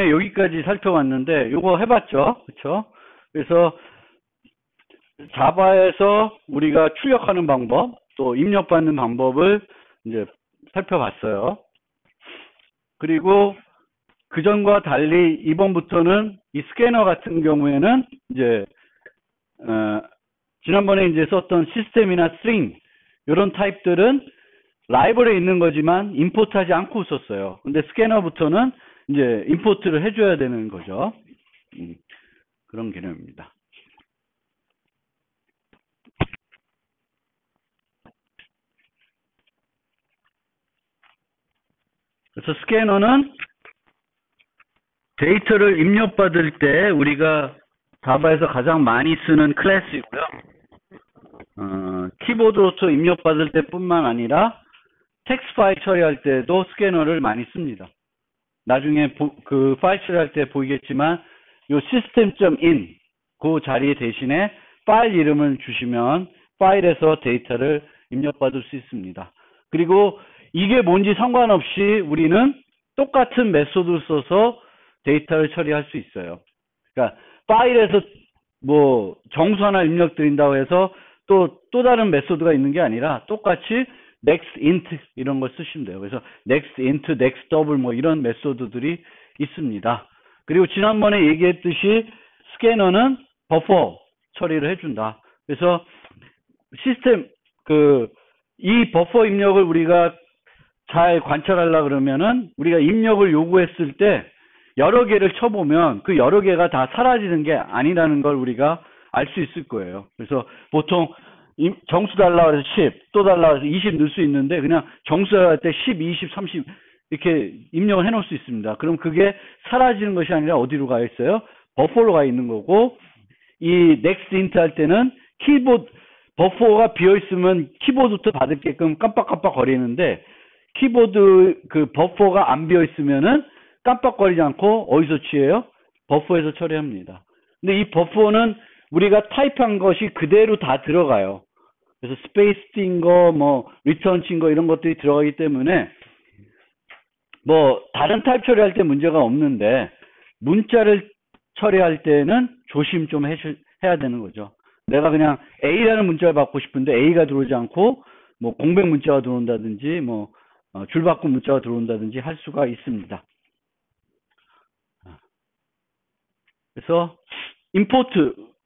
여기까지 살펴봤는데 요거 해봤죠, 그렇죠? 그래서 자바에서 우리가 출력하는 방법, 또 입력받는 방법을 이제 살펴봤어요. 그리고 그전과 달리 이번부터는 이 스캐너 같은 경우에는 이제 지난번에 이제 썼던 시스템이나 스트링 이런 타입들은 라이브러리에 있는 거지만 임포트하지 않고 썼어요. 근데 스캐너부터는 이제 임포트를 해줘야 되는 거죠. 그런 개념입니다. 그래서 스캐너는 데이터를 입력받을 때 우리가 자바에서 가장 많이 쓰는 클래스이고요. 키보드로서 입력받을 때뿐만 아니라 텍스트 파일 처리할 때도 스캐너를 많이 씁니다. 나중에 그 파일 처리할 때 보이겠지만 요 system.in 그 자리 대신에 파일 이름을 주시면 파일에서 데이터를 입력받을 수 있습니다. 그리고 이게 뭔지 상관없이 우리는 똑같은 메소드를 써서 데이터를 처리할 수 있어요. 그러니까 파일에서 뭐 정수 하나 입력 드린다고 해서 또 다른 메소드가 있는 게 아니라 똑같이 next int 이런 걸 쓰시면 돼요. 그래서 next int, next double 뭐 이런 메소드들이 있습니다. 그리고 지난번에 얘기했듯이 스캐너는 버퍼 처리를 해준다. 그래서 시스템 이 버퍼 입력을 우리가 잘 관찰하려고 그러면은 우리가 입력을 요구했을 때 여러 개를 쳐보면 그 여러 개가 다 사라지는 게 아니라는 걸 우리가 알 수 있을 거예요. 그래서 보통 정수 달라고 해서 10, 또 달라고 해서 20 넣을 수 있는데 그냥 정수 할 때 10, 20, 30 이렇게 입력을 해놓을 수 있습니다. 그럼 그게 사라지는 것이 아니라 어디로 가 있어요? 버퍼로 가 있는 거고 이 next int 할 때는 키보드 버퍼가 비어 있으면 키보드부터 받을게끔 깜빡깜빡 거리는데 키보드 그 버퍼가 안 비어 있으면은 깜빡거리지 않고 어디서 취해요? 버퍼에서 처리합니다. 근데 이 버퍼는 우리가 타입한 것이 그대로 다 들어가요. 그래서 스페이스 띈 거, 뭐 리턴 친 거 이런 것들이 들어가기 때문에 뭐 다른 타입 처리할 때 문제가 없는데 문자를 처리할 때는 조심 좀 해야 되는 거죠. 내가 그냥 A라는 문자를 받고 싶은데 A가 들어오지 않고 뭐 공백 문자가 들어온다든지 뭐 줄바꿈 문자가 들어온다든지 할 수가 있습니다. 그래서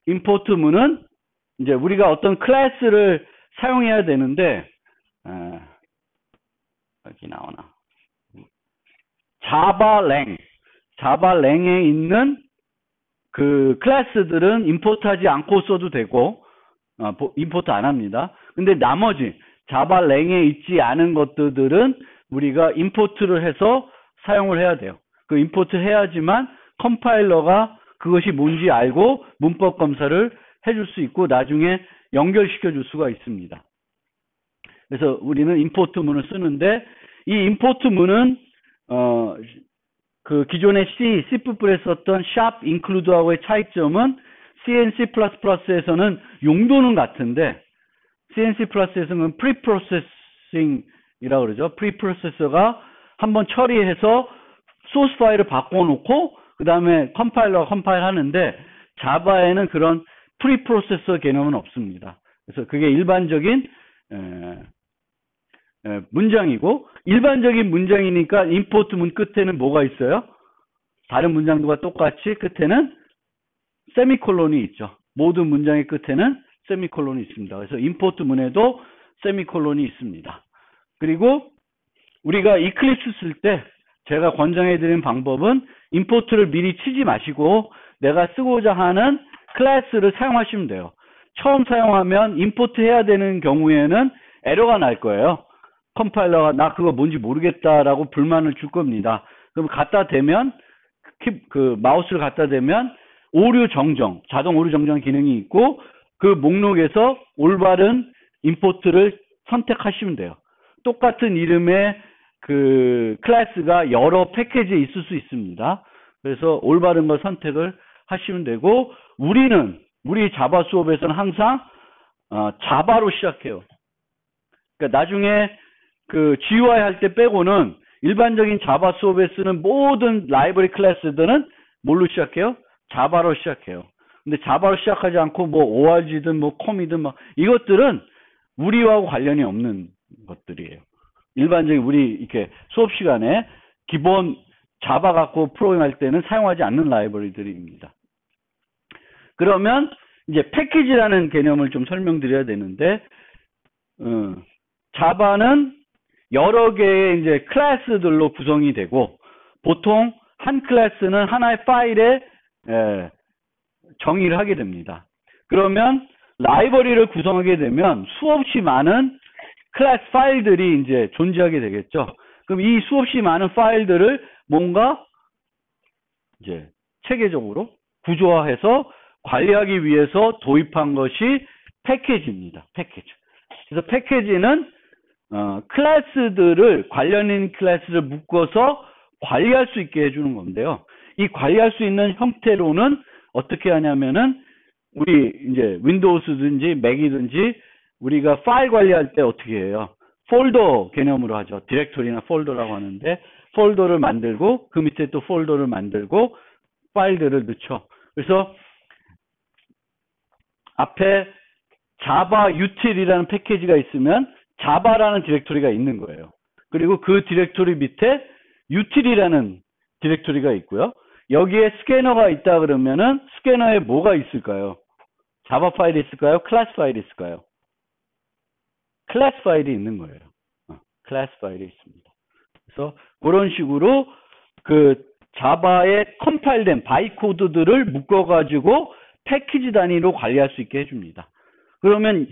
임포트문은 이제 우리가 어떤 클래스를 사용해야 되는데 여기 나오나 자바랭에 있는 그 클래스들은 임포트하지 않고 써도 되고 임포트 안 합니다. 근데 나머지 자바랭에 있지 않은 것들은 우리가 임포트를 해서 사용을 해야 돼요. 그 임포트 해야지만 컴파일러가 그것이 뭔지 알고 문법 검사를 해줄 수 있고 나중에 연결시켜 줄 수가 있습니다. 그래서 우리는 임포트문을 쓰는데 이 임포트문은 그 기존의 C++에 썼던 sharp include하고의 차이점은 C++에서는 용도는 같은데 C++에서는 preprocessing이라고 그러죠. preprocessor가 한번 처리해서 소스 파일을 바꿔놓고 그 다음에 컴파일러가 컴파일 하는데 자바에는 그런 프리프로세서 개념은 없습니다. 그래서 그게 일반적인 문장이고 일반적인 문장이니까 임포트 문 끝에는 뭐가 있어요? 다른 문장들과 똑같이 끝에는 세미콜론이 있죠. 모든 문장의 끝에는 세미콜론이 있습니다. 그래서 임포트 문에도 세미콜론이 있습니다. 그리고 우리가 이클립스 쓸 때 제가 권장해드리는 방법은 임포트를 미리 치지 마시고 내가 쓰고자 하는 클래스를 사용하시면 돼요. 처음 사용하면 임포트 해야 되는 경우에는 에러가 날 거예요. 컴파일러가 나 그거 뭔지 모르겠다라고 불만을 줄 겁니다. 그럼 갖다 대면 그 마우스를 갖다 대면 오류 정정, 자동 오류 정정 기능이 있고 그 목록에서 올바른 임포트를 선택하시면 돼요. 똑같은 이름의 그 클래스가 여러 패키지에 있을 수 있습니다. 그래서 올바른 걸 선택을 하시면 되고 우리 자바 수업에서는 항상 자바로 시작해요. 그러니까 나중에 그 GUI 할 때 빼고는 일반적인 자바 수업에 쓰는 모든 라이브러리 클래스들은 뭘로 시작해요? 자바로 시작해요. 근데 자바로 시작하지 않고 뭐 ORG든 뭐 컴이든 뭐 이것들은 우리하고 관련이 없는 것들이에요. 일반적인 우리 이렇게 수업 시간에 기본 자바 갖고 프로그램할 때는 사용하지 않는 라이브러리들입니다. 그러면 이제 패키지라는 개념을 좀 설명드려야 되는데, 자바는 여러 개의 이제 클래스들로 구성이 되고, 보통 한 클래스는 하나의 파일에 정의를 하게 됩니다. 그러면 라이브러리를 구성하게 되면 수없이 많은 클래스 파일들이 이제 존재하게 되겠죠. 그럼 이 수없이 많은 파일들을 뭔가 이제 체계적으로 구조화해서 관리하기 위해서 도입한 것이 패키지입니다. 패키지. 그래서 패키지는 클래스들을 관련인 클래스를 묶어서 관리할 수 있게 해주는 건데요. 이 관리할 수 있는 형태로는 어떻게 하냐면은 우리 이제 윈도우스든지 맥이든지 우리가 파일 관리할 때 어떻게 해요? 폴더 개념으로 하죠. 디렉토리나 폴더라고 하는데 폴더를 만들고 그 밑에 또 폴더를 만들고 파일들을 넣죠. 그래서 앞에 자바 util이라는 패키지가 있으면 자바라는 디렉토리가 있는 거예요. 그리고 그 디렉토리 밑에 util이라는 디렉토리가 있고요. 여기에 스캐너가 있다 그러면은 스캐너에 뭐가 있을까요? 자바 파일이 있을까요? 클래스 파일이 있을까요? 클래스 파일이 있는 거예요. 클래스 파일이 있습니다. 그래서 그런 식으로 그 자바에 컴파일된 바이코드들을 묶어가지고 패키지 단위로 관리할 수 있게 해줍니다. 그러면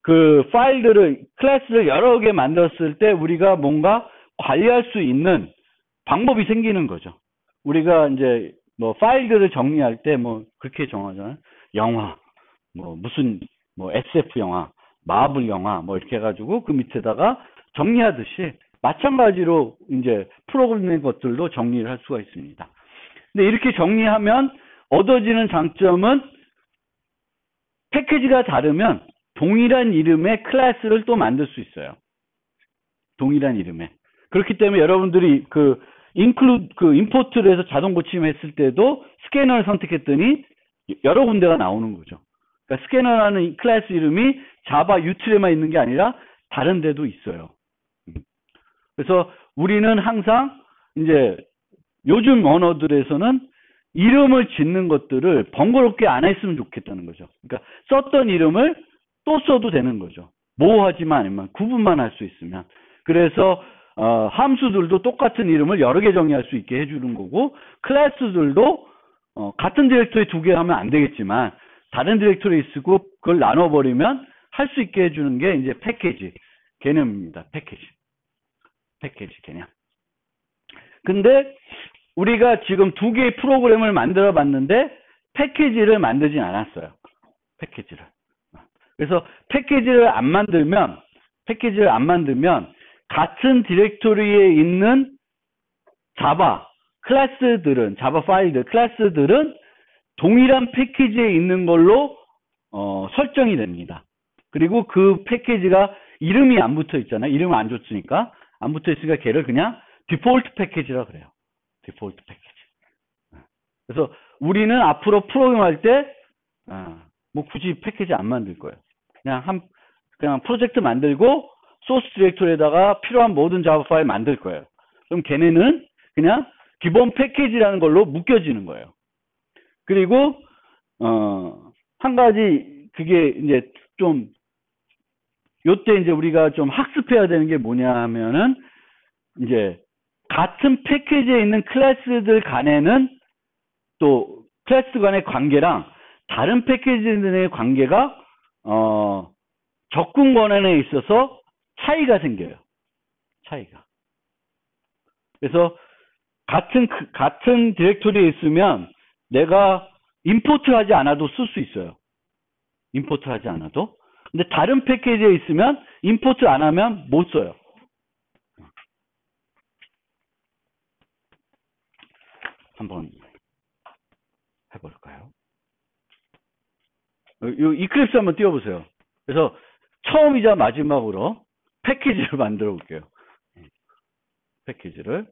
그 파일들을, 클래스를 여러 개 만들었을 때 우리가 뭔가 관리할 수 있는 방법이 생기는 거죠. 우리가 이제 뭐 파일들을 정리할 때 뭐 그렇게 정하잖아요. 영화, 뭐 무슨 뭐 SF 영화, 마블 영화 뭐 이렇게 해가지고 그 밑에다가 정리하듯이 마찬가지로 이제 프로그램의 것들도 정리를 할 수가 있습니다. 근데 이렇게 정리하면 얻어지는 장점은 패키지가 다르면 동일한 이름의 클래스를 또 만들 수 있어요. 동일한 이름의. 그렇기 때문에 여러분들이 그 임포트를 해서 자동 고침했을 때도 스캐너를 선택했더니 여러 군데가 나오는 거죠. 그러니까 스캐너라는 클래스 이름이 자바 util에만 있는 게 아니라 다른 데도 있어요. 그래서 우리는 항상 이제 요즘 언어들에서는 이름을 짓는 것들을 번거롭게 안 했으면 좋겠다는 거죠. 그러니까 썼던 이름을 또 써도 되는 거죠. 모호하지만 아니면 구분만 할 수 있으면. 그래서 함수들도 똑같은 이름을 여러 개 정의할 수 있게 해주는 거고, 클래스들도 같은 디렉토리 두 개 하면 안 되겠지만 다른 디렉토리 쓰고 그걸 나눠버리면 할 수 있게 해주는 게 이제 패키지 개념입니다. 패키지 개념. 근데 우리가 지금 두 개의 프로그램을 만들어 봤는데 패키지를 만들진 않았어요. 패키지를. 그래서 패키지를 안 만들면 같은 디렉토리에 있는 자바 클래스들은, 자바 파일들, 클래스들은 동일한 패키지에 있는 걸로 설정이 됩니다. 그리고 그 패키지가 이름이 안 붙어 있잖아요. 이름을 안 줬으니까. 안 붙어 있으니까 걔를 그냥 디폴트 패키지라 그래요. 디폴트 패키지. 그래서 우리는 앞으로 프로그램할 때 뭐 굳이 패키지 안 만들 거예요. 그냥 프로젝트 만들고 소스 디렉토리에다가 필요한 모든 자바 파일 만들 거예요. 그럼 걔네는 그냥 기본 패키지라는 걸로 묶여지는 거예요. 그리고 한 가지 그게 이제 좀 요때 이제 우리가 좀 학습해야 되는 게 뭐냐 하면은 이제 같은 패키지에 있는 클래스들 간에는 또 클래스 간의 관계랑 다른 패키지들의 관계가 접근 권한에 있어서 차이가 생겨요. 차이가. 그래서 같은 디렉토리에 있으면 내가 임포트 하지 않아도 쓸 수 있어요. 임포트 하지 않아도. 근데 다른 패키지에 있으면 임포트 안 하면 못 써요. 한번 해볼까요? 이 이클립스 한번 띄워보세요. 그래서 처음이자 마지막으로 패키지를 만들어 볼게요. 패키지를.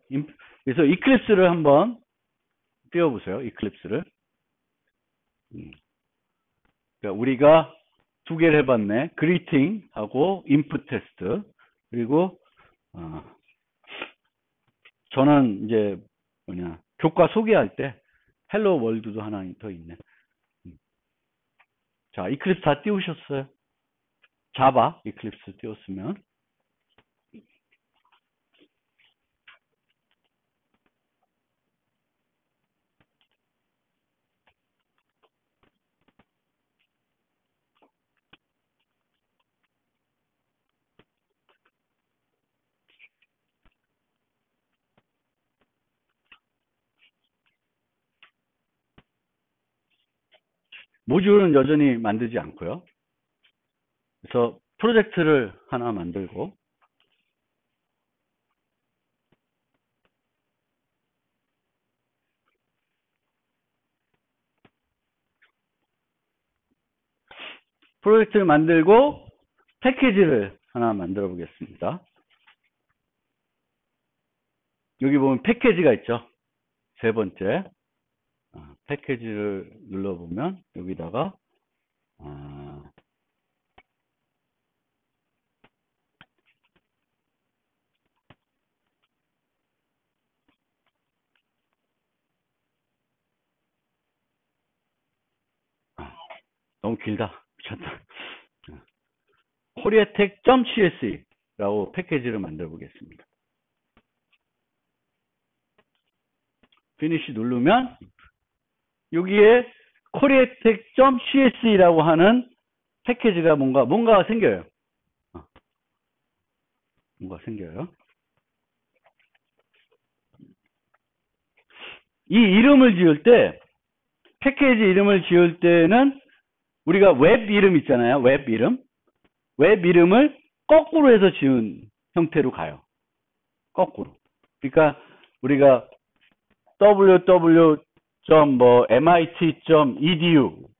그래서 이클립스를 한번 띄워보세요. 이클립스를. 그러니까 우리가 두 개를 해봤네. 그리팅하고 인풋 테스트. 그리고 저는 이제 교과 소개할 때 헬로 월드도 하나 더 있네. 자, 이클립스 다 띄우셨어요? 자바 이클립스 띄웠으면 모듈은 여전히 만들지 않고요. 그래서 프로젝트를 하나 만들고 프로젝트를 만들고 패키지를 하나 만들어 보겠습니다. 여기 보면 패키지가 있죠. 세 번째 패키지를 눌러보면 여기다가 너무 길다. 미쳤다. koreatech.cse라고 패키지를 만들어 보겠습니다. 피니시 누르면 여기에 koreatech.cse라고 하는 패키지가 뭔가 생겨요. 뭔가 생겨요. 이 이름을 지을 때 패키지 이름을 지을 때는 우리가 웹 이름 있잖아요. 웹 이름을 거꾸로 해서 지은 형태로 가요. 거꾸로. 그러니까 우리가 www.mit.edu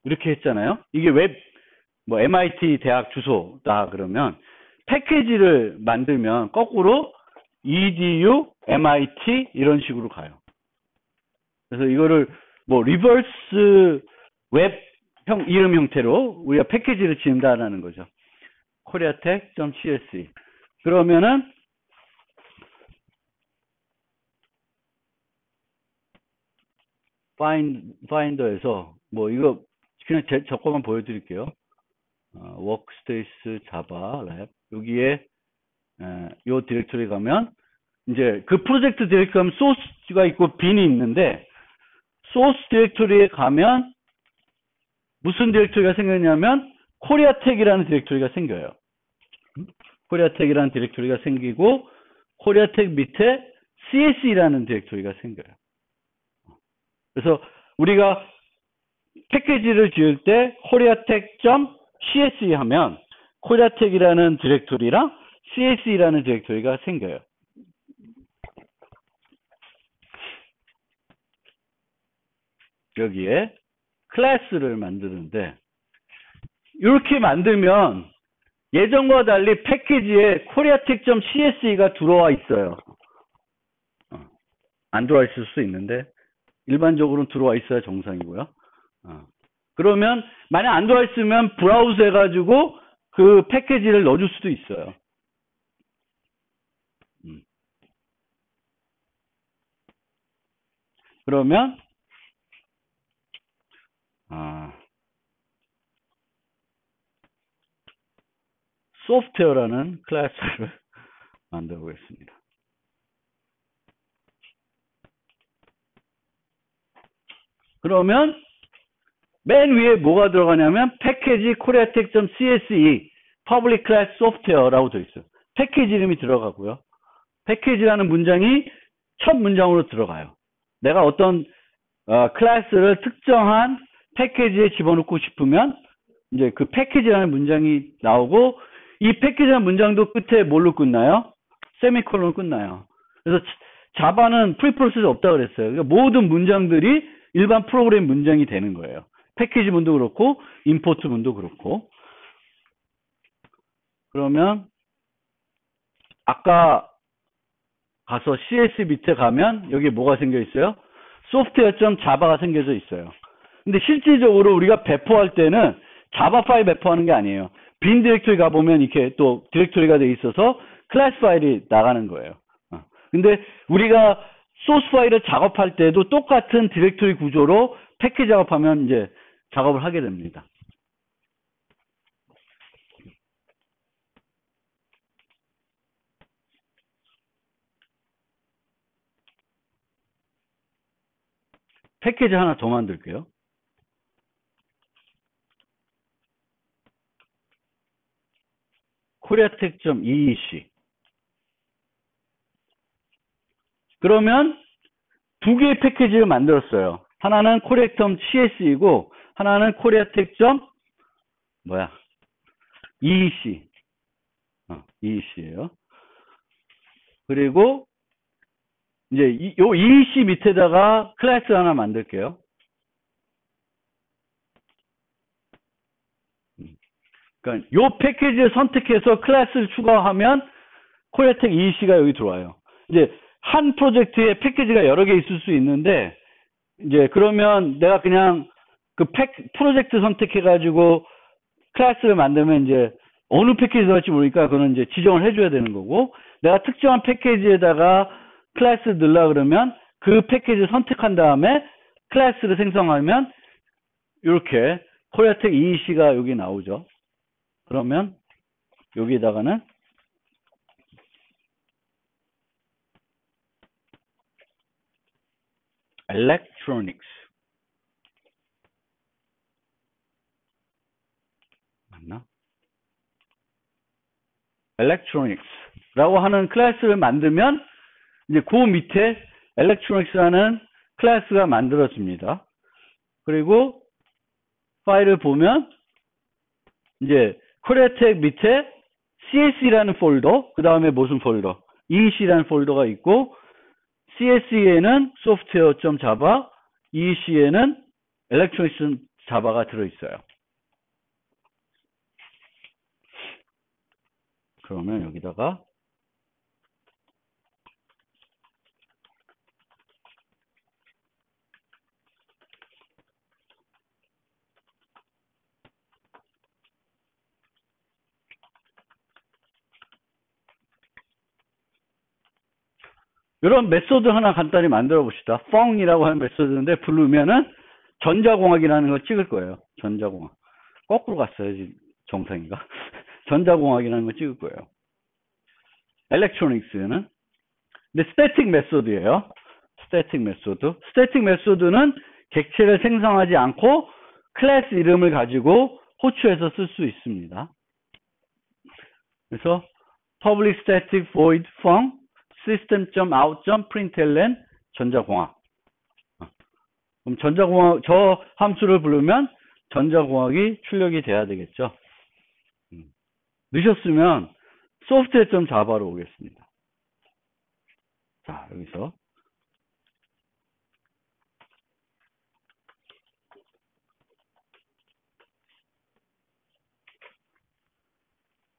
이렇게 했잖아요. 이게 웹 MIT 대학 주소다 그러면 패키지를 만들면 거꾸로 edu, MIT 이런 식으로 가요. 그래서 이거를 리버스 웹 이름 형태로 우리가 패키지를 지은다라는 거죠. koreatech.cse. 그러면은 파인더에서 이거 그냥 저 거만 보여드릴게요. 워크스페이스 자바 랩 여기에 요 디렉토리 가면 이제 그 프로젝트 디렉토리 가면 소스가 있고 빈이 있는데 소스 디렉토리에 가면 무슨 디렉토리가 생겼냐면 코리아텍이라는 디렉토리가 생겨요. 코리아텍이라는 디렉토리가 생기고 코리아텍 밑에 CSE라는 디렉토리가 생겨요. 그래서 우리가 패키지를 지을 때 koreatech.cse 하면 koreatech이라는 디렉토리랑 CSE라는 디렉토리가 생겨요. 여기에 클래스를 만드는데 이렇게 만들면 예전과 달리 패키지에 koreatech.cse가 들어와 있어요. 안 들어와 있을 수 있는데 일반적으로는 들어와 있어야 정상이고요. 그러면 만약 안 들어와 있으면 브라우저 해가지고 그 패키지를 넣어줄 수도 있어요. 그러면 소프트웨어라는 클래스를 만들어 보겠습니다. 그러면 맨 위에 뭐가 들어가냐면 패키지 koreatech.cse public class software라고 되어 있어요. 패키지 이름이 들어가고요. 패키지라는 문장이 첫 문장으로 들어가요. 내가 어떤 클래스를 특정한 패키지에 집어넣고 싶으면 이제 그 패키지라는 문장이 나오고 이 패키지라는 문장도 끝에 뭘로 끝나요? 세미콜론으로 끝나요. 그래서 자바는 프리프로세스 없다고 그랬어요. 그러니까 모든 문장들이 일반 프로그램 문장이 되는 거예요. 패키지 문도 그렇고 임포트 문도 그렇고. 그러면 아까 가서 CS 밑에 가면 여기 뭐가 생겨 있어요? software.java가 생겨져 있어요. 근데 실질적으로 우리가 배포할 때는 자바 파일 배포하는 게 아니에요. 빈 디렉토리 가보면 이렇게 또 디렉토리가 돼 있어서 클래스 파일이 나가는 거예요. 근데 우리가 소스 파일을 작업할 때도 똑같은 디렉토리 구조로 패키지 작업하면 이제 작업을 하게 됩니다. 패키지 하나 더 만들게요. koreatech.eec. 그러면 두 개의 패키지를 만들었어요. 하나는 koreatech.cs이고 하나는 koreatech.eec. EEC예요. 그리고 이제 요 EEC 밑에다가 클래스 하나 만들게요. 그러니까 요 패키지를 선택해서 클래스를 추가하면 코리아텍 EEC가 여기 들어와요. 이제 한 프로젝트에 패키지가 여러 개 있을 수 있는데 이제 그러면 내가 그냥 그 프로젝트 선택해가지고 클래스를 만들면 이제 어느 패키지 넣을지 모르니까 그거는 이제 지정을 해줘야 되는 거고, 내가 특정한 패키지에다가 클래스를 넣으려 그러면 그 패키지를 선택한 다음에 클래스를 생성하면 이렇게 코리아텍 EEC가 여기 나오죠. 그러면 여기다가는 electronics 맞나? electronics라고 하는 클래스를 만들면 이제 그 밑에 electronics라는 클래스가 만들어집니다. 그리고 파일을 보면 이제 코리아텍 밑에 CSE라는 폴더, 그 다음에 무슨 폴더? EEC라는 폴더가 있고, CSE에는 software.java, EEC에는 electronics.java가 들어있어요. 그러면 여기다가 이런 메소드 하나 간단히 만들어 봅시다. 펑이라고 하는 메소드인데 부르면은 전자공학이라는 걸 찍을 거예요. 전자공학. 거꾸로 갔어야지 정상인가? 전자공학이라는 걸 찍을 거예요. 엘렉트로닉스는 근데 스태틱 메소드예요. 스태틱 메소드. 스태틱 메소드는 객체를 생성하지 않고 클래스 이름을 가지고 호출해서 쓸 수 있습니다. 그래서 public static void func system.out.println 전자공학. 그럼 전자공학 저 함수를 부르면 전자공학이 출력이 돼야 되겠죠. 넣으셨으면 software.java로 오겠습니다. 자, 여기서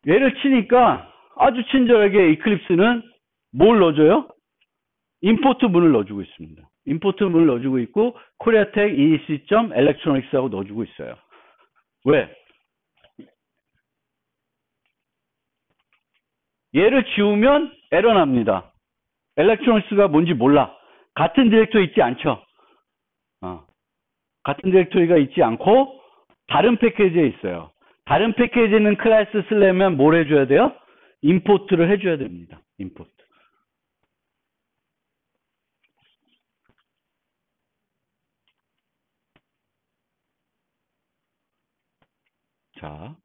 얘를 치니까 아주 친절하게 이클립스는 뭘 넣어줘요? 임포트 문을 넣어주고 있습니다. 임포트 문을 넣어주고 있고 코리아텍 EEC.electronics하고 넣어주고 있어요. 왜? 얘를 지우면 에러 납니다. 엘렉트로닉스가 뭔지 몰라. 같은 디렉토리 있지 않죠. 같은 디렉토리가 있지 않고 다른 패키지에 있어요. 다른 패키지는 클래스 쓰려면 뭘 해줘야 돼요? 임포트를 해줘야 됩니다. 임포트. 자.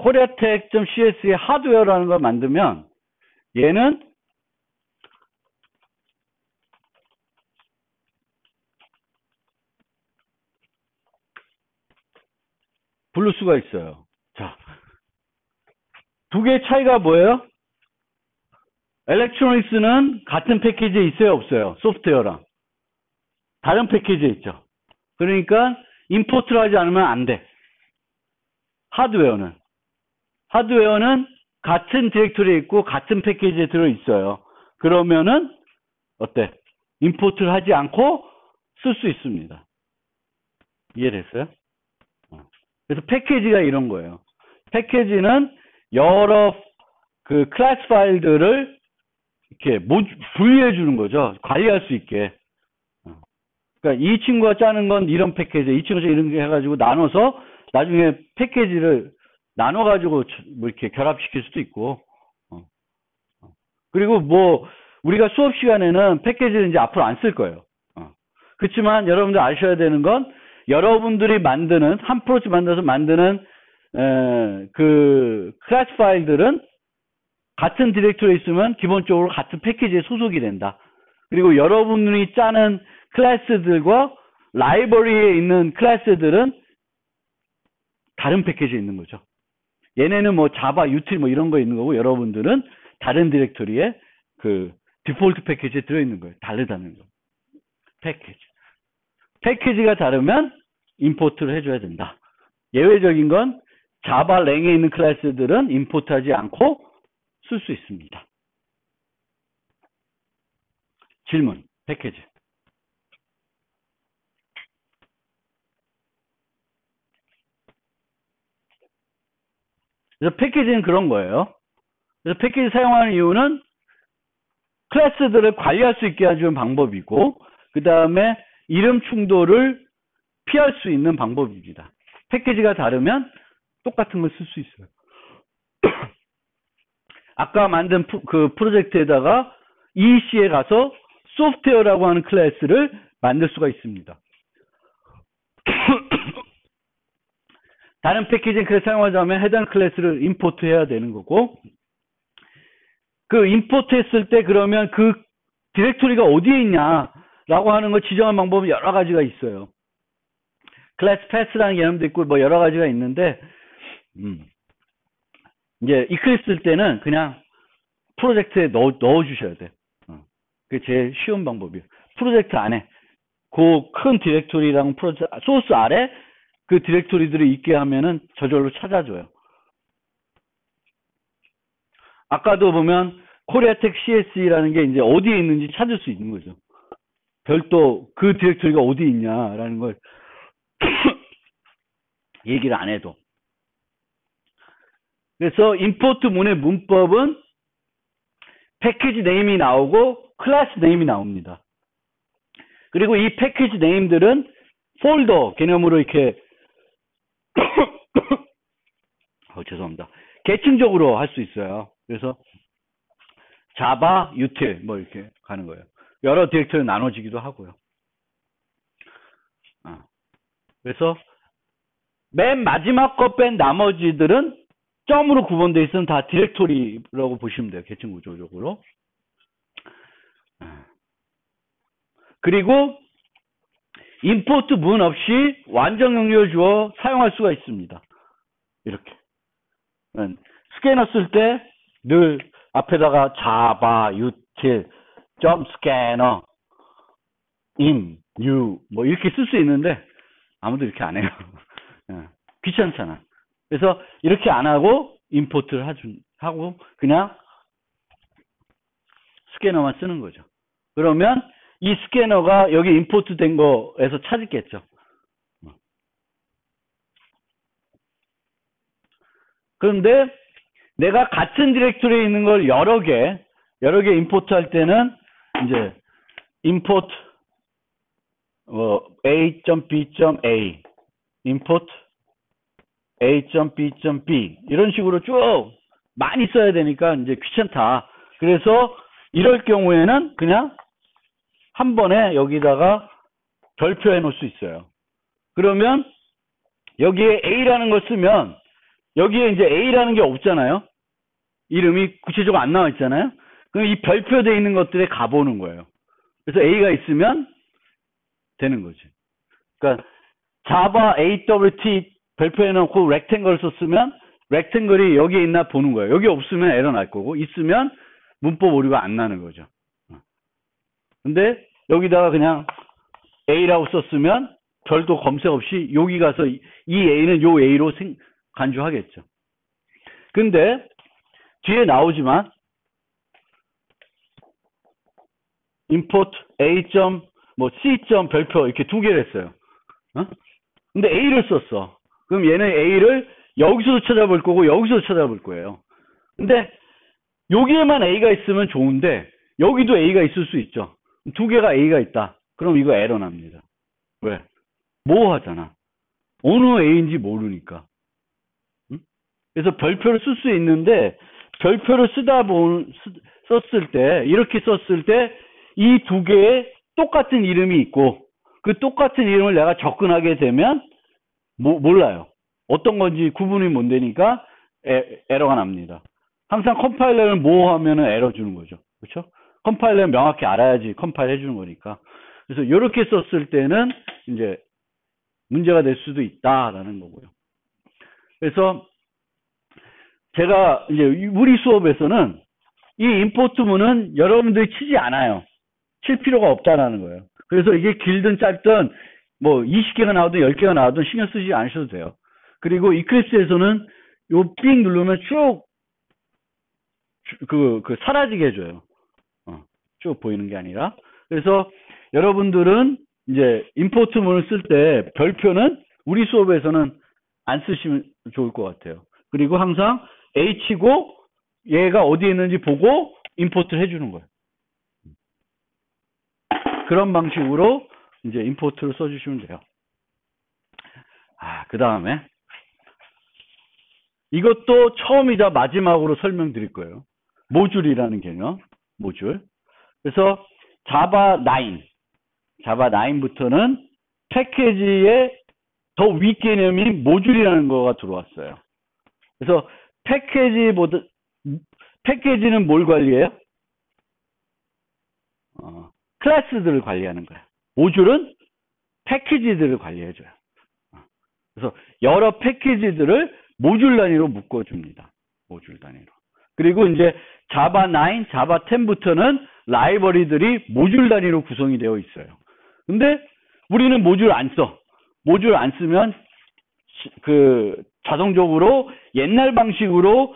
코리아텍.cs의 하드웨어라는 걸 만들면 얘는 부를 수가 있어요. 자, 두 개의 차이가 뭐예요? 엘렉트로닉스는 같은 패키지에 있어요, 없어요? 소프트웨어랑. 다른 패키지에 있죠. 그러니까 임포트를 하지 않으면 안 돼. 하드웨어는 같은 디렉토리에 있고 같은 패키지에 들어있어요. 그러면은 어때? 임포트를 하지 않고 쓸 수 있습니다. 이해됐어요? 그래서 패키지가 이런 거예요. 패키지는 여러 그 클래스 파일들을 이렇게 분리해 주는 거죠. 관리할 수 있게. 그러니까 이 친구가 짜는 건 이런 패키지, 이 친구가 이런 게 해가지고 나눠서 나중에 패키지를 나눠가지고 뭐 이렇게 결합시킬 수도 있고. 그리고 뭐 우리가 수업 시간에는 패키지를 이제 앞으로 안 쓸 거예요. 그렇지만 여러분들 아셔야 되는 건 여러분들이 만드는 한 프로젝트 만들어서 만드는 그 클래스 파일들은 같은 디렉토리에 있으면 기본적으로 같은 패키지에 소속이 된다. 그리고 여러분들이 짜는 클래스들과 라이브러리에 있는 클래스들은 다른 패키지에 있는 거죠. 얘네는 뭐 자바, 유틸 뭐 이런 거 있는 거고 여러분들은 다른 디렉토리에 그 디폴트 패키지에 들어있는 거예요. 다르다는 거. 패키지가 다르면 임포트를 해줘야 된다. 예외적인 건 자바 랭에 있는 클래스들은 임포트하지 않고 쓸 수 있습니다. 질문, 패키지. 그래서 패키지는 그런 거예요. 그래서 패키지 사용하는 이유는 클래스들을 관리할 수 있게 해주는 방법이고, 그 다음에 이름 충돌을 피할 수 있는 방법입니다. 패키지가 다르면 똑같은 걸 쓸 수 있어요. 아까 만든 그 프로젝트에다가 EC에 가서 소프트웨어라고 하는 클래스를 만들 수가 있습니다. 다른 패키징 클래스 사용하자면 해당 클래스를 임포트 해야 되는 거고, 그 임포트 했을 때 그러면 그 디렉토리가 어디에 있냐라고 하는 걸 지정한 방법은 여러 가지가 있어요. 클래스 패스라는 개념도 있고 뭐 여러 가지가 있는데, 이제 이클립스 쓸 때는 그냥 프로젝트에 넣어 주셔야 돼. 그게 제일 쉬운 방법이에요. 프로젝트 안에 그 큰 디렉토리랑 소스 아래 그 디렉토리들이 있게 하면은 저절로 찾아줘요. 아까도 보면 코리아텍 CS라는 게 이제 어디에 있는지 찾을 수 있는 거죠. 별도 그 디렉토리가 어디 있냐라는 걸 얘기를 안 해도. 그래서 임포트 문의 문법은 패키지 네임이 나오고 클래스 네임이 나옵니다. 그리고 이 패키지 네임들은 폴더 개념으로 이렇게 죄송합니다. 계층적으로 할 수 있어요. 그래서 자바, 유틸 뭐 이렇게 가는 거예요. 여러 디렉토리 나눠지기도 하고요. 그래서 맨 마지막 거 뺀 나머지들은 점으로 구분되어 있으면 다 디렉토리라고 보시면 돼요. 계층 구조적으로. 그리고 임포트 문 없이 완전 연결 주어 사용할 수가 있습니다. 이렇게. 스캐너 쓸 때 늘 앞에다가 자바, 유틸, 점 스캐너, 인, 유 뭐 이렇게 쓸 수 있는데 아무도 이렇게 안 해요. 귀찮잖아. 그래서 이렇게 안 하고 임포트를 하고 그냥 스캐너만 쓰는 거죠. 그러면 이 스캐너가 여기 임포트 된 거에서 찾았겠죠. 그런데 내가 같은 디렉토리에 있는 걸 여러 개 임포트 할 때는 이제 import a.b.a import a.b.b 이런 식으로 쭉 많이 써야 되니까 이제 귀찮다. 그래서 이럴 경우에는 그냥 한 번에 여기다가 별표해 놓을 수 있어요. 그러면 여기에 A라는 걸 쓰면 여기에 이제 A라는 게 없잖아요. 이름이 구체적으로 안 나와 있잖아요. 그럼 이 별표되어 있는 것들에 가보는 거예요. 그래서 A가 있으면 되는 거지. 그러니까 자바 AWT 별표해 놓고 렉탱글을 썼으면 렉탱글이 여기에 있나 보는 거예요. 여기 없으면 에러 날 거고 있으면 문법 오류가 안 나는 거죠. 근데 여기다가 그냥 A라고 썼으면 별도 검색 없이 여기 가서 이 A는 요 A로 간주하겠죠. 근데 뒤에 나오지만 import A. C. 별표 이렇게 두 개를 했어요. 근데 A를 썼어. 그럼 얘는 A를 여기서도 찾아볼 거고 여기서도 찾아볼 거예요. 근데 여기에만 A가 있으면 좋은데 여기도 A가 있을 수 있죠. 두 개가 A가 있다. 그럼 이거 에러 납니다. 왜? 모호하잖아. 어느 A인지 모르니까. 그래서 별표를 쓸 수 있는데 별표를 썼을 때 이렇게 썼을 때 이 두 개의 똑같은 이름이 있고 그 똑같은 이름을 내가 접근하게 되면 몰라요. 어떤 건지 구분이 못 되니까 에러가 납니다. 항상 컴파일러를 모호하면 에러 주는 거죠. 그렇죠? 컴파일러는 명확히 알아야지 컴파일 해주는 거니까. 그래서 이렇게 썼을 때는 이제 문제가 될 수도 있다라는 거고요. 그래서 제가 이제 우리 수업에서는 이 임포트문은 여러분들이 치지 않아요. 칠 필요가 없다라는 거예요. 그래서 이게 길든 짧든 뭐 20개가 나오든 10개가 나오든 신경 쓰지 않으셔도 돼요. 그리고 이클립스에서는 요 삥 누르면 쭉 사라지게 해줘요. 쭉 보이는 게 아니라. 그래서 여러분들은 이제 임포트문을 쓸 때 별표는 우리 수업에서는 안 쓰시면 좋을 것 같아요. 그리고 항상 H고 얘가 어디에 있는지 보고 임포트를 해주는 거예요. 그런 방식으로 이제 임포트를 써주시면 돼요. 그 다음에 이것도 처음이자 마지막으로 설명드릴 거예요. 모듈이라는 개념, 모듈. 그래서 자바 9부터는 패키지의 더 윗개념이 모듈이라는 거가 들어왔어요. 그래서 패키지는 뭘 관리해요? 클래스들을 관리하는 거예요. 모듈은 패키지들을 관리해줘요. 그래서 여러 패키지들을 모듈 단위로 묶어줍니다. 모듈 단위로. 그리고 이제 자바 9, 자바 10부터는 라이브러리들이 모듈 단위로 구성이 되어 있어요. 근데 우리는 모듈 안 써. 모듈 안 쓰면 자동적으로 옛날 방식으로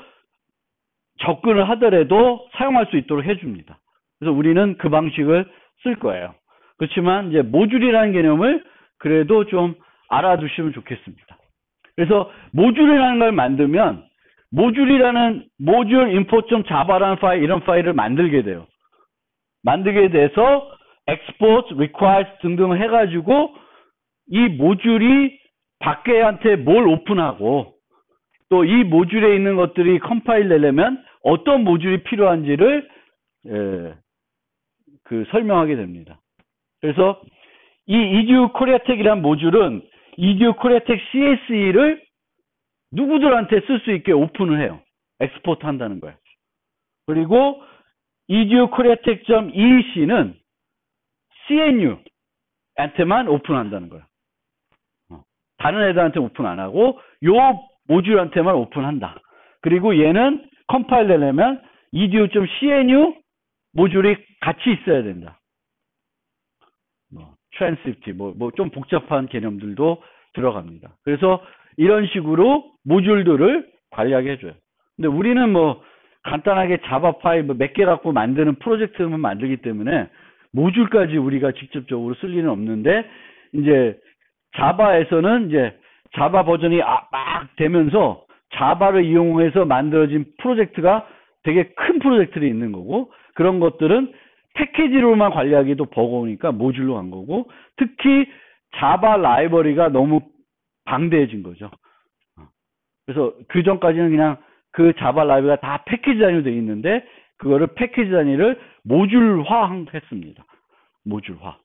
접근을 하더라도 사용할 수 있도록 해줍니다. 그래서 우리는 그 방식을 쓸 거예요. 그렇지만 이제 모듈이라는 개념을 그래도 좀 알아두시면 좋겠습니다. 그래서 모듈이라는 걸 만들면 모듈 import.java라는 파일, 이런 파일을 만들게 돼요. 만들게 돼서 export, requires 등등 해가지고 이 모듈이 밖에한테 뭘 오픈하고 또 이 모듈에 있는 것들이 컴파일 되려면 어떤 모듈이 필요한지를 설명하게 됩니다. 그래서 이 edu koreatek이라는 모듈은 edu koreatek CSE를 누구들한테 쓸 수 있게 오픈을 해요. 엑스포트 한다는 거예요. 그리고 edu koreatek.eec는 CNU한테만 오픈한다는 거예요. 다른 애들한테 오픈 안 하고 요 모듈한테만 오픈한다. 그리고 얘는 컴파일 되려면 edu.cnu 모듈이 같이 있어야 된다. transcript, 좀 복잡한 개념들도 들어갑니다. 그래서 이런 식으로 모듈들을 관리하게 해줘요. 근데 우리는 간단하게 자바 파일 몇 개 갖고 만드는 프로젝트만 만들기 때문에 모듈까지 우리가 직접적으로 쓸 일은 없는데, 이제 자바에서는 이제 자바 버전이 막 되면서 자바를 이용해서 만들어진 프로젝트가 되게 큰 프로젝트들이 있는 거고, 그런 것들은 패키지로만 관리하기도 버거우니까 모듈로 간 거고, 특히 자바 라이브러리가 너무 방대해진 거죠. 그래서 그 전까지는 그냥 그 자바 라이브러리가 다 패키지 단위로 되어 있는데, 그거를 패키지 단위를 모듈화 했습니다. 모듈화.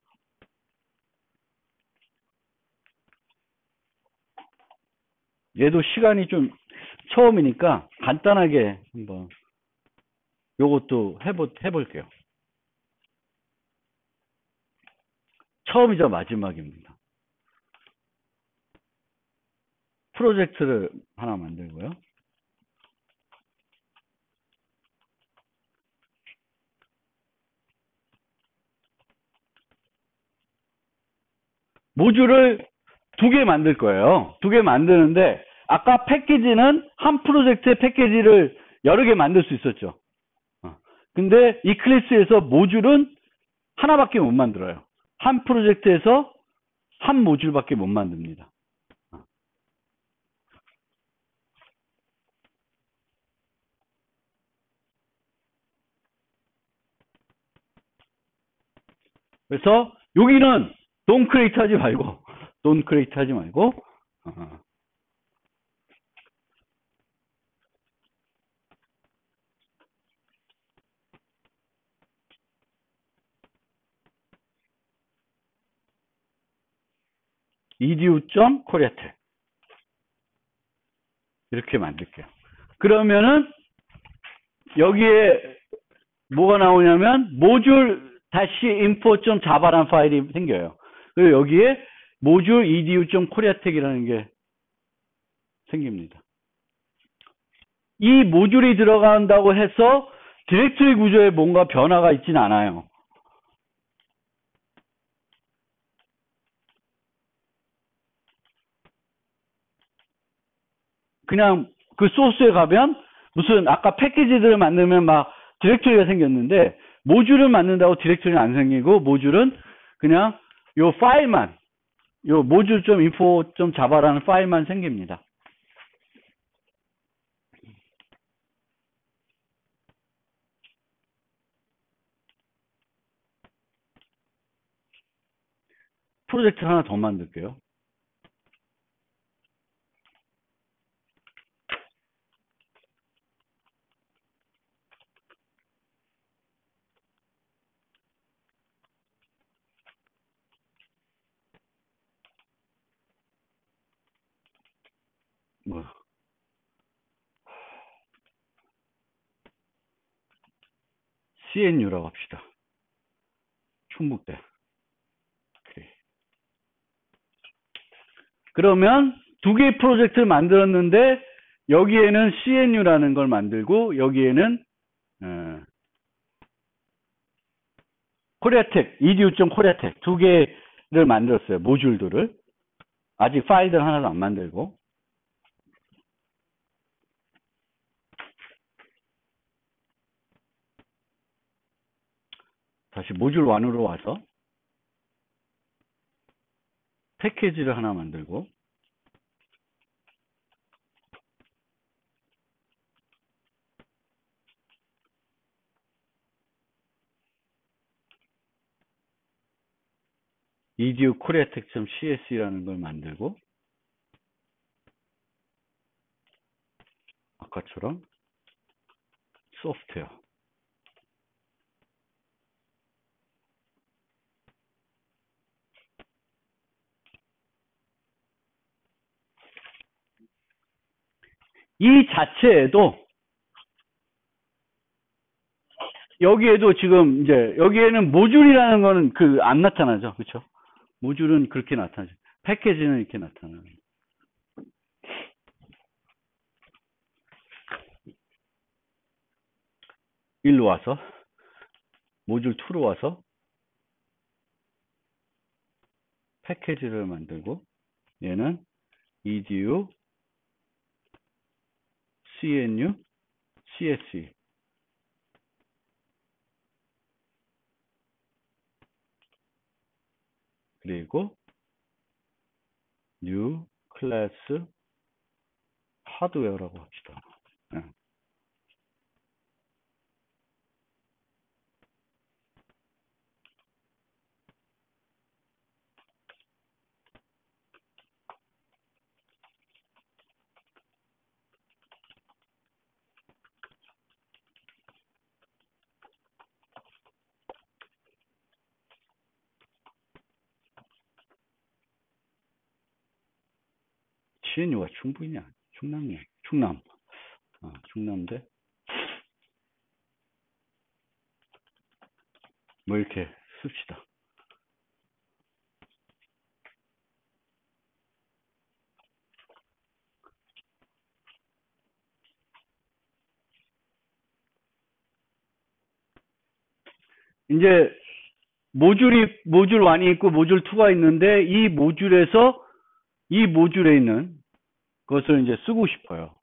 얘도 시간이 좀 처음이니까 간단하게 한번 요것도 해볼게요. 처음이자 마지막입니다. 프로젝트를 하나 만들고요. 모듈을 2개 만들 거예요. 2개 만드는데 아까 패키지는 한 프로젝트의 패키지를 여러 개 만들 수 있었죠. 근데 이클립스에서 모듈은 하나밖에 못 만들어요. 한 프로젝트에서 한 모듈밖에 못 만듭니다. 그래서 여기는 돈 크리에이트 하지 말고 edu.koreatech 이렇게 만들게요. 그러면은 여기에 뭐가 나오냐면 모듈 -info.java라는 파일이 생겨요. 그리고 여기에 모듈 edu.koreatech이라는 게 생깁니다. 이 모듈이 들어간다고 해서 디렉토리 구조에 뭔가 변화가 있지는 않아요. 그냥 그 소스에 가면 무슨 아까 패키지들을 만들면 막 디렉토리가 생겼는데 모듈을 만든다고 디렉토리는 안 생기고 모듈은 그냥 요 파일만 요 module.info.java라는 파일만 생깁니다. 프로젝트 하나 더 만들게요. 뭐 CNU라고 합시다. 충북대. 오케이. 그러면 2개의 프로젝트를 만들었는데 여기에는 CNU라는 걸 만들고 여기에는 코리아텍, edu.koreatech 2개를 만들었어요. 모듈들을. 아직 파일들 하나도 안 만들고. 다시 모듈 1으로 와서 패키지를 하나 만들고 edu.koreatech.cs라는 걸 만들고 아까처럼 소프트웨어 이 자체에도 여기에도 지금 이제 여기에는 모듈이라는 거는 그 안 나타나죠. 그렇죠? 모듈은 그렇게 나타나죠. 패키지는 이렇게 나타나요. 일로 와서 모듈 2로 와서 패키지를 만들고 얘는 edu, cnu, csv 그리고 new class hardware라고 합시다. CNU가 충북이냐? 충남이냐? 충남. 중남대. 뭐 이렇게 씁시다. 이제 모줄 1이 있고 모줄 2가 있는데 이 모줄에서 이 모줄에 있는 것을 이제 쓰고 싶어요.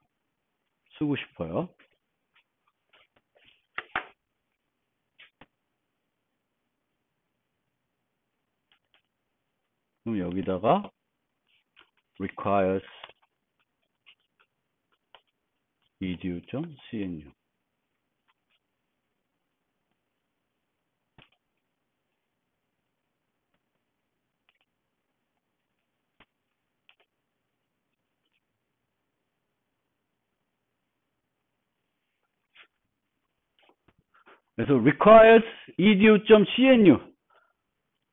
그럼 여기다가 requires edu.cnu. 그래서 requires edu.cnu.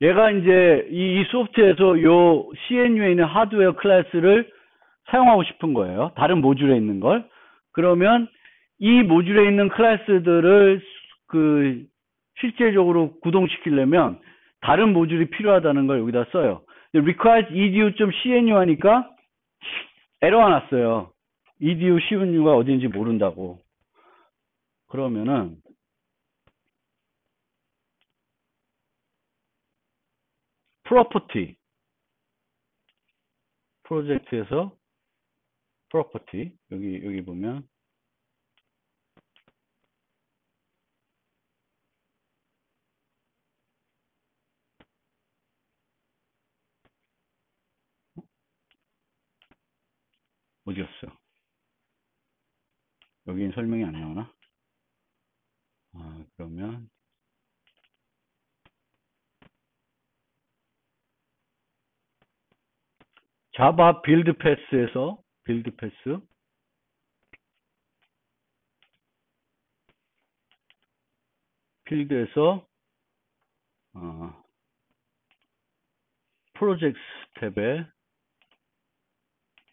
얘가 이제 이 소프트에서 요 CNU에 있는 하드웨어 클래스를 사용하고 싶은 거예요. 다른 모듈에 있는 걸. 그러면 이 모듈에 있는 클래스들을 실제적으로 구동시키려면 다른 모듈이 필요하다는 걸 여기다 써요. requires edu.cnu 하니까 에러가 났어요. edu.cnu가 어딘지 모른다고. 그러면은 property 프로젝트에서 property 여기 보면 어디였어요? 여기는 설명이 안 나오나? 그러면 자바 빌드 패스에서 빌드 패스 필드에서 프로젝트 탭에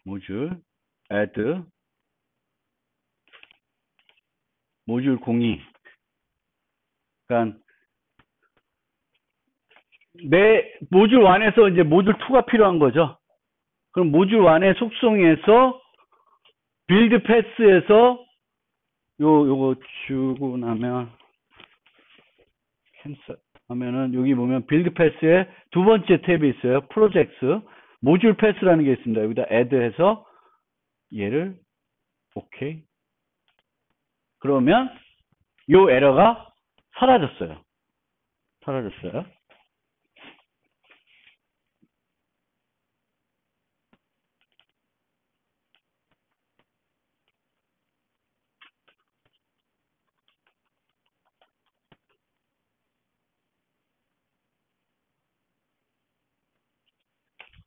모듈 add 모듈 02. 그러니까 내 모듈 1에서 이제 모듈 2가 필요한 거죠. 그럼 모듈 1의 속성에서 빌드 패스에서 요거 주고 나면 캔슬 하면은 여기 보면 빌드 패스에 두 번째 탭이 있어요. 프로젝트 모듈 패스라는 게 있습니다. 여기다 add 해서 얘를 오케이. 그러면 요 에러가 사라졌어요.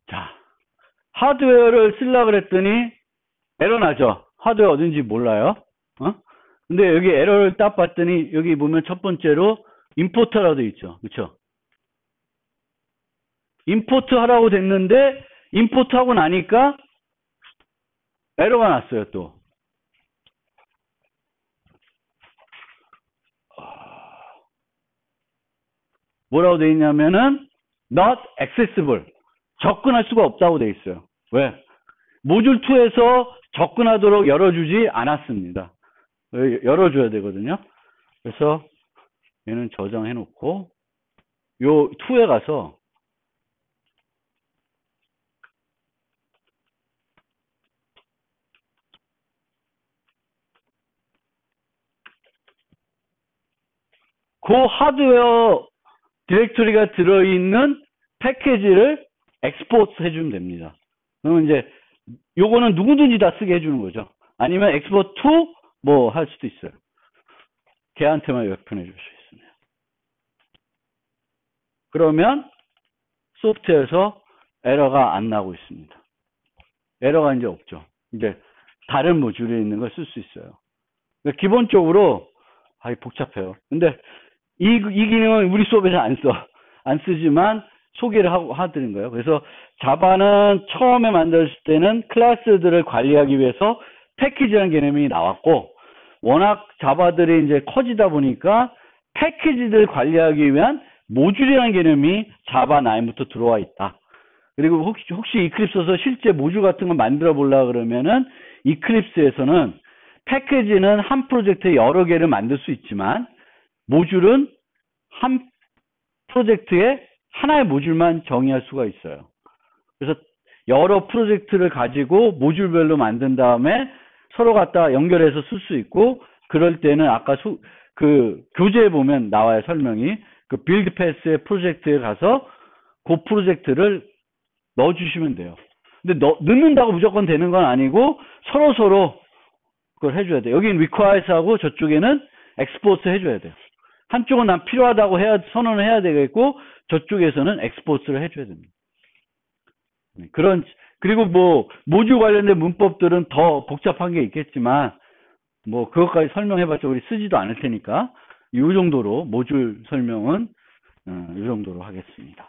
자, 하드웨어를 쓰려고 그랬더니 에러 나죠. 하드웨어 어딘지 몰라요. 근데 여기 에러를 딱 봤더니 여기 보면 첫 번째로 임포트라고 돼 있죠. 그렇죠? 임포트 하라고 됐는데 임포트 하고 나니까 에러가 났어요. 또 뭐라고 돼 있냐면은 not accessible 접근할 수가 없다고 돼 있어요. 왜? 모듈 2에서 접근하도록 열어주지 않았습니다. 열어줘야 되거든요. 그래서 얘는 저장해 놓고 요 2에 가서 그 하드웨어 디렉토리가 들어있는 패키지를 엑스포트 해주면 됩니다. 그러면 이제 요거는 누구든지 다 쓰게 해주는 거죠. 아니면 엑스포트 투 뭐 할 수도 있어요. 걔한테만 요약해 줄 수 있습니다. 그러면 소프트에서 에러가 안 나고 있습니다. 에러가 이제 없죠. 이제 다른 모듈에 있는 걸 쓸 수 있어요. 그러니까 기본적으로 복잡해요. 근데 이 기능은 우리 수업에서 안 쓰지만 소개를 하드린 거예요. 그래서 자바는 처음에 만들었을 때는 클래스들을 관리하기 위해서 패키지라는 개념이 나왔고, 워낙 자바들이 이제 커지다 보니까 패키지들 관리하기 위한 모듈이라는 개념이 자바 9부터 들어와 있다. 그리고 혹시 이클립스에서 실제 모듈 같은 거 만들어 보려고 그러면은 이클립스에서는 패키지는 한 프로젝트에 여러 개를 만들 수 있지만 모듈은 한 프로젝트에 하나의 모듈만 정의할 수가 있어요. 그래서 여러 프로젝트를 가지고 모듈별로 만든 다음에 서로 갖다 연결해서 쓸 수 있고, 그럴 때는 아까 그 교재에 보면 나와요, 설명이. 그 빌드 패스의 프로젝트에 가서 그 프로젝트를 넣어주시면 돼요. 근데 넣는다고 무조건 되는 건 아니고 서로 그걸 해줘야 돼요. 여기는 requires하고 저쪽에는 export 해줘야 돼요. 한쪽은 난 필요하다고 선언을 해야 되겠고, 저쪽에서는 export를 해줘야 됩니다. 그리고 뭐 모듈 관련된 문법들은 더 복잡한 게 있겠지만 뭐 그것까지 설명해봤자 우리 쓰지도 않을 테니까 이 정도로 모듈 설명은 이 정도로 하겠습니다.